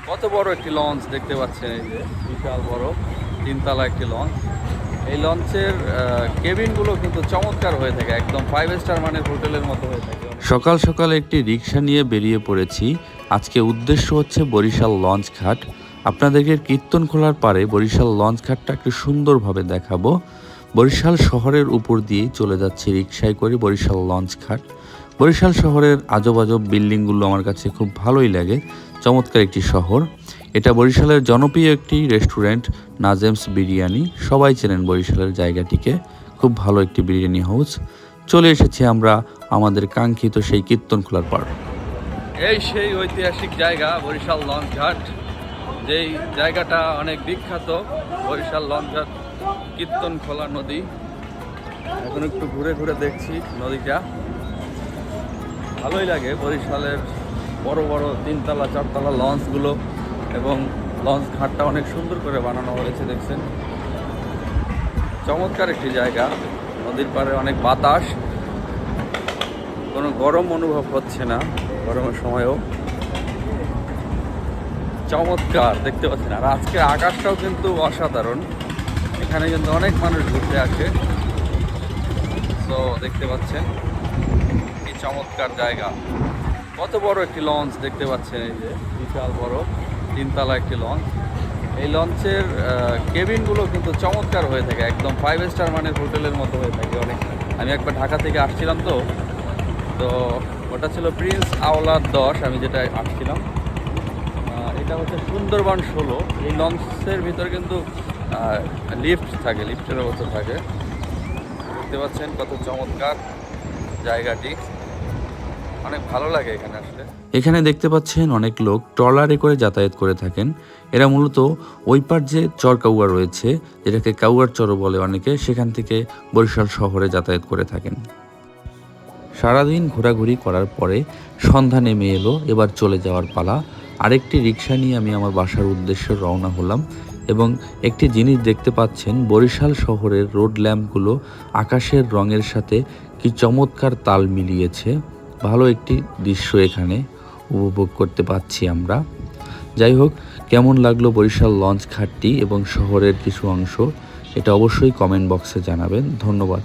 কত বড় একটি লঞ্চ দেখতে পাচ্ছেন, এই যে বিশাল বড় তিনতলা একটি লঞ্চ। এই লঞ্চের কেবিনগুলো কিন্তু চমৎকার হয়ে থাকে, একদম 5 স্টার মানের হোটেলের মতো হয়ে থাকে। সকাল সকাল একটি রিক্সা নিয়ে বেরিয়ে পড়েছি। আজকে উদ্দেশ্য হচ্ছে বরিশাল লঞ্চ ঘাট। আপনাদেরকে কীর্তনখোলার পারে বরিশাল লঞ্চ ঘাটটা একটু সুন্দরভাবে দেখাবো। বরিশাল শহরের উপর দিয়েই চলে যাচ্ছি রিক্সায় করে বরিশাল লঞ্চ ঘাট। বরিশাল শহরের আজব আজব বিল্ডিংগুলো আমার কাছে খুব ভালোই লাগে, চমৎকার একটি শহর। এটা বরিশালের জনপ্রিয় একটি রেস্টুরেন্ট, নাজেমস বিরিয়ানি। সবাই চেনেন বরিশালের জায়গাটিকে, খুব ভালো একটি বিরিয়ানি হাউস। চলে এসেছি আমরা আমাদের কাঙ্ক্ষিত সেই কীর্তনখোলার পাড়। এই সেই ঐতিহাসিক জায়গা বরিশাল লঞ্চ ঘাট, যেই জায়গাটা অনেক বিখ্যাত। বরিশাল লঞ্চ ঘাট, কীর্তনখোলা নদী। এখন একটু ঘুরে ঘুরে দেখছি নদীটা, ভালোই লাগে। বরিশালের বড় বড় তিনতলা চারতলা লঞ্চগুলো এবং লঞ্চ ঘাটটা অনেক সুন্দর করে বানানো হয়েছে, দেখছেন। চমৎকার একটি জায়গা, নদীর পাড়ে অনেক বাতাস, কোনো গরম অনুভব হচ্ছে না গরমের সময়ও। চমৎকার দেখতে পাচ্ছেন। আর আজকে আকাশটাও কিন্তু অসাধারণ, এখানে কিন্তু অনেক মানুষ ঘুরতে আসে। তো দেখতে পাচ্ছেন কি চমৎকার জায়গা। কত বড় একটি লঞ্চ দেখতে পাচ্ছেন, এই যে বিশাল বড় তিনতলা একটি লঞ্চ। এই লঞ্চের কেবিনগুলো কিন্তু চমৎকার হয়ে থাকে, একদম 5 স্টার মানের হোটেলের মতো হয়ে থাকে অনেক। আমি একবার ঢাকা থেকে আসছিলাম, তো ওটা ছিল প্রিন্স আওলাদ 10, আমি যেটা আসছিলাম। এটা হচ্ছে সুন্দরবন 16। এই লঞ্চের ভিতরে কিন্তু লিফট থাকে, লিফটের ব্যবস্থা থাকে। দেখতে পাচ্ছেন কত চমৎকার জায়গাটি, অনেক ভালো লাগে এখানে আসলে। এখানে দেখতে পাচ্ছেন অনেক লোক ট্রলারে করে যাতায়াত করে থাকেন। এরা মূলত ওই পার যে চর কাউয়ার রয়েছে, যেটাকে কাউয়ার চরও বলে অনেকে, সেখান থেকে বরিশাল শহরে যাতায়াত করে থাকেন। সারাদিন ঘোরাঘুরি করার পরে সন্ধ্যা নেমে এলো, এবার চলে যাওয়ার পালা। আরেকটি রিক্সা নিয়ে আমি আমার বাসার উদ্দেশ্যে রওনা হলাম। এবং একটি জিনিস দেখতে পাচ্ছেন, বরিশাল শহরের রোড ল্যাম্পগুলো আকাশের রঙের সাথে কি চমৎকার তাল মিলিয়েছে। ভালো একটি দৃশ্য এখানে উপভোগ করতে পাচ্ছি আমরা। যাই হোক, কেমন লাগলো বরিশাল লঞ্চ ঘাটটি এবং শহরের কিছু অংশ, এটা অবশ্যই কমেন্ট বক্সে জানাবেন। ধন্যবাদ।